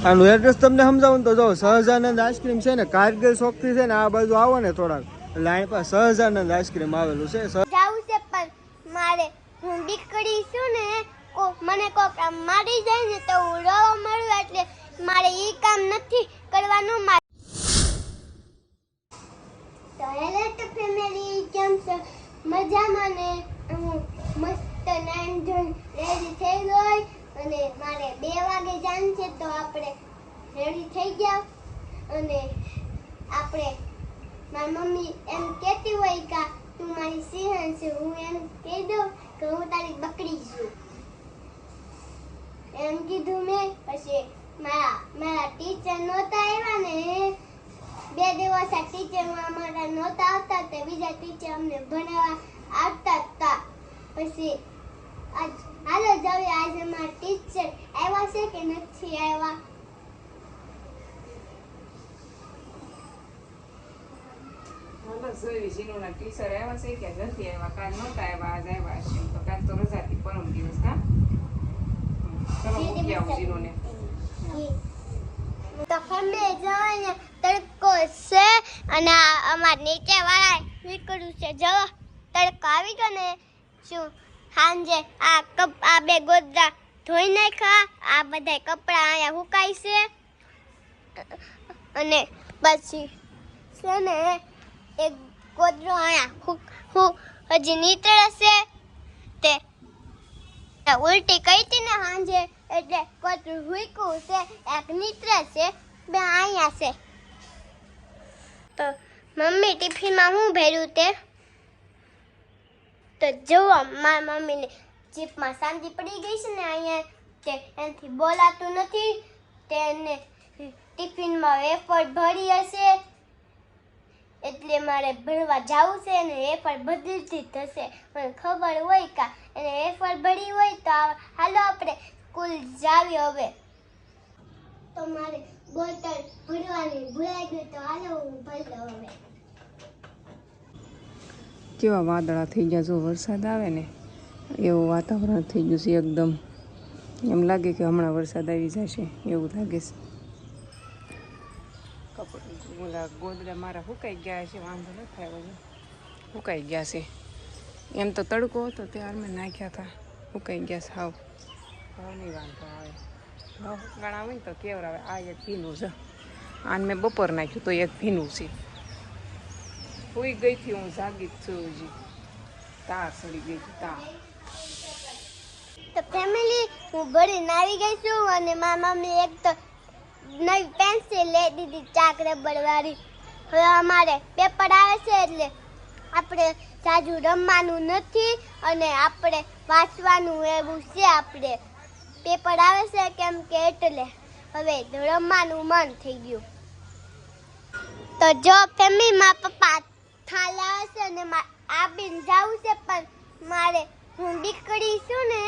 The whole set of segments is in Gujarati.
આનું એડ્રેસ તમને સમજાવું તો જો સહજાનંદ આઈસ્ક્રીમ છે ને કારગિલ ચોકથી છે ને આ બાજુ આવો ને થોડાક એટલે અહીં પાસે સહજાનંદ આઈસ્ક્રીમ આવેલું છે. જાવું છે પણ મારે હું દીકરી છું ને મને કોક મારી જાય ને તો હું રોવા મળું એટલે મારે ઈ કામ નથી કરવાનું. તો હેલો તો ફેમિલી, કેમ છો? મજામાં ને? હું મસ્ત નાઈન ધોઈને રેડી થઈ ગઈ અને મારે 2 વાગે જવાનું છે તો આપણે રેડી થઈ ગયા. અને આપણે મારી મમ્મી એમ કહેતી હોય કે તું મારી સિંહણ છે, હું એમ કહી દઉં કે હું તારી બકરી છું એમ કીધું મેં. પછી મારા ટીચર નહોતા આવ્યા ને 2 દિવસ આ ટીચર અમારા નહોતા આવતા તે બીજા ટીચર અમને ભણાવવા આવતા હતા. પછી આજ હાલો જાવે આજે અમારા ટીચર આવ્યા છે કે નથી આવ્યા? જીનુના ટીચર આવ્યા છે કે નથી આવ્યા? કાલ નહોતા આવ્યા, આજ આવ્યા છે. તો કાલ તો રજા હતી, પરમ દિવસ. હા, ચલો મૂકી આવું જીનુને. તો ફેમિલી જવાને તડકો છે અને અમાર નીચે વાળા નીકળ્યું છે. જો તડકો આવી ગયો ને શું સાંજે આ 2 ગોદરા ધોઈ નાખ્યા. આ બધા કપડા અહીંયા સુકાય છે અને પછી છે ને એક ગોદરો અહીંયા હજી નીકળે છે. તે ઉલટી કરી હતી ને સાંજે એટલે ગોદરું હુકવું છે, એક નીકળે છે, 2 અહીંયા છે. તો મમ્મી ટિફિનમાં હું ભર્યું તે તો જુઓ, મારી મમ્મીને જીપમાં શાંતિ પડી ગઈ છે ને અહીંયા તે એનાથી બોલાતું નથી. તેને ટિફિનમાં વેફર ભરી હશે એટલે મારે ભરવા જવું છે અને વેફર બદલતી થશે. મને ખબર હોય કે એને વેફર ભરી હોય તો હાલો આપણે સ્કૂલ જાવી. હવે તો મારે બોટલ ભરવાની ભૂલાઈ ગઈ તો હાલો હું ભરી લઉં. હવે કેવા વાદળા થઈ ગયા, જો વરસાદ આવે ને એવું વાતાવરણ થઈ ગયું છે એકદમ. એમ લાગે કે હમણાં વરસાદ આવી જશે એવું લાગે છે. કપડાં ગોદડા મારા સુકાઈ ગયા છે, વાંધો ન થાય, બધું સુકાઈ ગયા છે. એમ તો તડકો હતો ત્યારે મેં નાખ્યા હતા, સુકાઈ ગયા છે હાવ. હવે નહીં વાંધો આવે, ઘણા હોય ને તો કેવરાવે. આ એક ભીનું છે, આને મેં બપોર નાખ્યું તો એક ભીનું છે. સુઈ ગઈ હતી હું, જાગી જ છું હજી. તાર સડી ગઈ હતી તાર. તો ફેમિલી હું ભરીને આવી ગઈ છું અને મારી મમ્મી એક તો નવી પેન્સિલ લઈ દીધી ચાક રબર વાળી. હવે અમારે પેપર આવે છે એટલે આપણે જાજુ રમવાનું નથી અને આપણે વાંચવાનું એવું છે. આપણે પેપર આવે છે કેમ કે એટલે હવે રમવાનું મન થઈ ગયું. તો જો ફેમિલી મારા પપ્પા થાળ આવે છે અને આપીને જવું છે પણ મારે હું દીકરી છું ને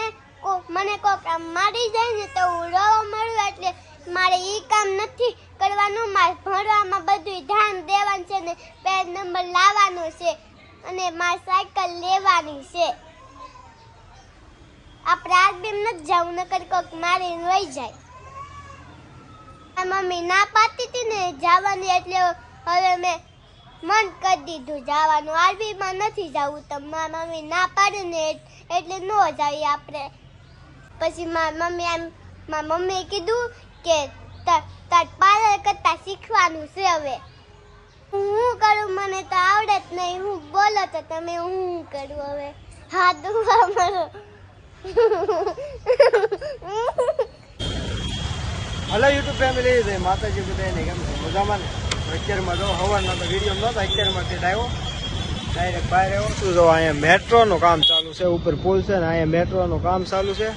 મને કોક મારી જાય ને તો હું રોવા મળું એટલે મારે ઈ કામ નથી કરવાનું. મારે ભણવામાં બધું ધ્યાન દેવાનું છે ને 2 નંબર લાવવાનો છે અને મારે સાયકલ લેવાની છે. આપણે આરબીએમ નથી જવું, નકર કોક મારીને વહી જાય. મમ્મી ના પાડતી હતી ને જવાની એટલે હવે મેં મન કરી દીધું જવાનું. આરબીમાં નથી જવું તો મારી મમ્મી ના પાડે ને એટલે ન જઈએ આપણે. પછી મારી મમ્મીએ કીધું કે તાર પાર્લર કરતા શીખવાનું છે. હવે હું કરું, મને તો આવડે જ નહીં. હું બોલો તો તમે હું કરું હવે? હા દુવા મળો. હલો યુટ્યુબ ફેમિલી, જય માતાજી બધાને. કેમ છો? મજામાં ને? અત્યારમાં જો હવારમાં તો વિડીયો નહોતો, અત્યારમાં તે આવ્યો ડાયરેક્ટ બહાર આવ્યો છું. જો અહીંયા મેટ્રોનું કામ ચાલુ છે, ઉપર પુલ છે ને અહીંયા મેટ્રોનું કામ ચાલુ છે.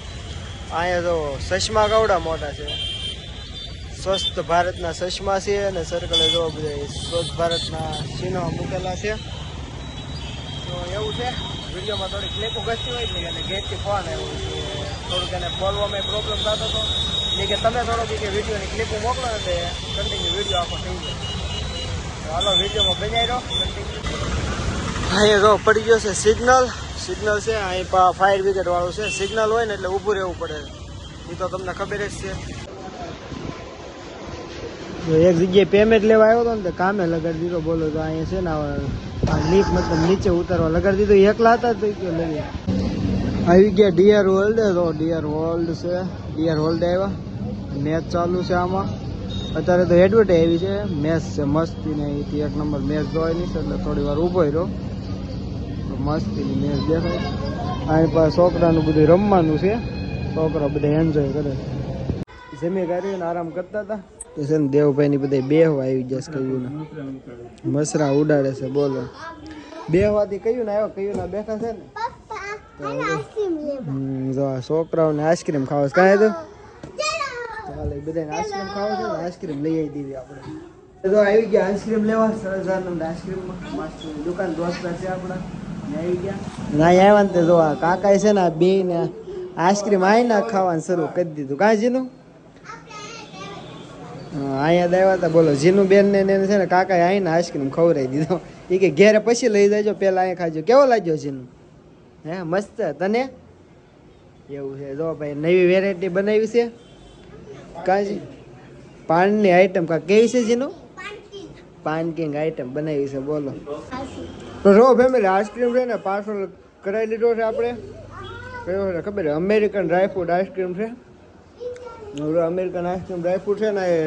અહીંયા જો ચશ્મા કેવડા મોટા છે, સ્વસ્થ ભારતના ચશ્મા છે અને સર્કલે જો બધા સ્વચ્છ ભારતના ચિહ્નો મૂકેલા છે. તો એવું છે. વિડીયોમાં થોડી ક્લિપો ઘસતી હોય ને અને ગેટથી ફોન આવ્યો છે, થોડુંક એને બોલવામાં પ્રોબ્લેમ થતો હતો એટલે કે તમે થોડોક કે વિડીયોની ક્લિપો મોકલો ને તે કન્ટિન્યુ વિડીયો આખો થઈ જાય. તો હાલો વિડીયોમાં બનાવી રહો કન્ટિન્યુ. અહીંયા જો પડી ગયો છે સિગ્નલ છે. અહીં ફાયર બ્રિગેડ વાળું છે. સિગ્નલ હોય ને એટલે ઊભું રહેવું પડે, એ તો તમને ખબર જ છે. તો એક જગ્યાએ પેમેન્ટ લેવા આવ્યો હતો ને તો કામે લગાડી દીધો. બોલો તો અહીંયા છે ને આ લીક મતલબ નીચે ઉતારવા લગાડી દીધો. એકલા હતા તો કે લઈએ આવી ગયા ડીઆર વર્લ્ડ. તો ડીઆર વર્લ્ડ છે, ડીઆર વર્લ્ડ આવ્યા. મેચ ચાલુ છે આમાં અત્યારે તો એડવર્ટાઈઝ આવી છે. મેચ છે મસ્તીની, અહીંથી એક નંબર મેચ જોઈ નહીં એટલે થોડી વાર ઊભો રહ્યો. મસ્તીની મેચ દેખાય. આની પાસે છોકરાનું બધું રમવાનું છે, છોકરા બધા એન્જોય કરે. જમી કરીને આરામ કરતા હતા તો છે ને દેવભાઈ ની બધા બેહવા આવી જશે. કયું ને મસરા ઉડાડે છે. બોલો બેહવાથી કયું ને આવ્યો, કયું ના બેઠા છે ને. જો આ છોકરાઓને આઈસ્ક્રીમ ખાવા કાંઈ તો ચાલે બધાને આઈસ્ક્રીમ ખાવા છે ને, આઈસ્ક્રીમ લઈ આવી દીધી આપણે. તો આવી ગયા આઈસ્ક્રીમ લેવા. સરજાનંદ આઈસ્ક્રીમમાં દુકાન દોસ્તા છે આપણા. આવી ગયા ના આવ્યા ને જો આ કાકા છે ને આ બે ને આઈસ્ક્રીમ આવીને ખાવાનું શરૂ કરી દીધું. કાં જીનું અહીંયા આવ્યા હતા. બોલો જીનું બેન ને છે ને કાકાએ આવીને આઈસ્ક્રીમ ખવડાવી દીધો. એ કે ઘેરે પછી લઈ જાજો, પેલા અહીંયા ખાજો. કેવો લાગ્યો જીનું? હે મસ્ત તને? એવું છે. જો ભાઈ નવી વેરાયટી બનાવી છે કાંજી પાનની આઈટમ કા કેવી છે જીનું? પાનકિંગ આઈટમ બનાવી છે. બોલો તો રો ફેમિલી આઈસ્ક્રીમ છે ને પાર્સલ કરાવી લીધો છે આપણે. કયો છે ખબર છે? અમેરિકન ડ્રાયફ્રૂટ આઈસ્ક્રીમ છે. અમેરિકન આઈસ્ક્રીમ ડ્રાયફ્રૂટ છે ને એ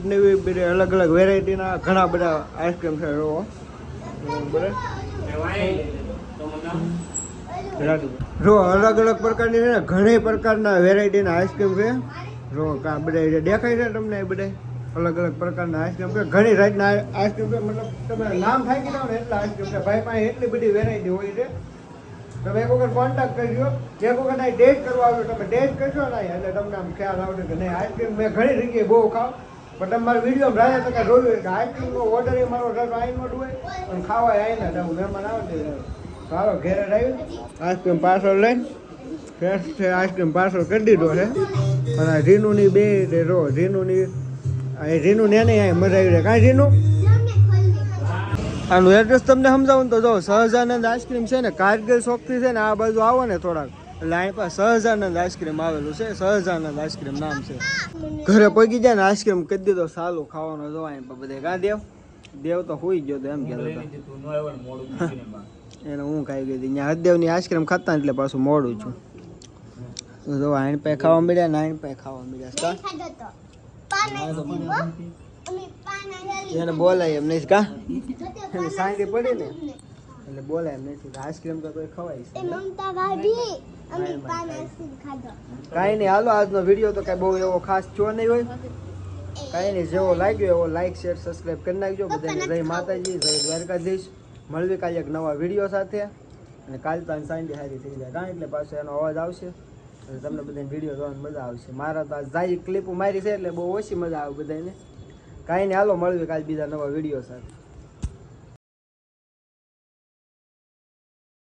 નવી બધી અલગ અલગ વેરાયટીના ઘણા બધા આઈસ્ક્રીમ છે. રો રો અલગ અલગ પ્રકારની છે ને ઘણી પ્રકારના વેરાયટીના આઈસ્ક્રીમ છે. રો કા બધા દેખાય છે તમને? એ બધા અલગ અલગ પ્રકારના આઈસ્ક્રીમ છે. ઘણી જાતના આઈસ્ક્રીમ છે. મતલબ તમે નામ થાકી જાઓ ને એટલા આઈસ્ક્રીમ છે. ભાઈ પાસે એટલી બધી વેરાયટી હોય છે. તમે એક વખત કોન્ટેક્ટ કરજો, એક વખત અહીં ટેસ્ટ કરવા આવ્યો, તમે ટેસ્ટ કરશો ને એટલે તમને આમ ખ્યાલ આવશે કે નહીં આઈસ્ક્રીમ મેં ઘણી જગ્યાએ બહુ ખાવ. પણ તમારા વિડીયો રાજા ટકા જોયું કે આઈસ્ક્રીમનો ઓર્ડર એ મારો આઈનમાં હોય અને ખાવા આવીને હું મહેમાન આવે સારો ઘેરે આવ્યું આઈસ્ક્રીમ પાર્સલ લઈને ફ્રેશ છે. આઈસ્ક્રીમ પાર્સલ કરી દીધો છે. અને રીનુની બે રો રીનુની રીનું ને નહીં અહીં મજા આવી રહે. કાંઈ રીનું આનું એડ્રેસ તમને સમજાવું ને તો જો સહજાનંદ આઈસ્ક્રીમ છે ને કારગિલ ચોકથી છે ને આ બાજુ આવો ને થોડાક એટલે અહીં પાસે સહજાનંદ આઈસ્ક્રીમ આવેલું છે. સહજાનંદ આઈસ્ક્રીમ નામ છે. ઘરે પગી જાય ને આઈસ્ક્રીમ કરી દીધો સાલું ખાવાનો. જો અહીં બધે કાં દેવ તો હોઈ ગયો તો એમ કહેતો એને હું ખાઈ ગઈ હતી ત્યાં હરદેવની આઈસ્ક્રીમ ખાતા એટલે પાછું મોડું છું. તો જો આઈન પાસે ખાવા મળ્યા ને આઈન પાસે ખાવા મળ્યા. એને બોલાય એમ નહીં કા શાંતિ પડી ને એટલે બોલાય એમ નથી. આઈસ્ક્રીમ તો કોઈ ખવાય છે. કાંઈ નહીં હાલો આજનો વિડીયો તો કાંઈ બહુ એવો ખાસ જો નહીં હોય. કાંઈ નહીં જેવો લાગ્યો એવો લાઈક શેર સબસ્ક્રાઈબ કરી નાખજો. બધાને જય માતાજી, જય દ્વારકાધીશ. મળવી કાલે એક નવા વિડીયો સાથે. અને કાલ તો શાંતિ સારી થઈ જાય કાં એટલે પાછો એનો અવાજ આવશે એટલે તમને બધાને વિડીયો જોવાની મજા આવશે. મારા તો જાય ક્લિપો મારી છે એટલે બહુ ઓછી મજા આવે બધાને. કાંઈ નહીં હાલો મળવી કાલે બીજા નવા વિડીયો સાથે.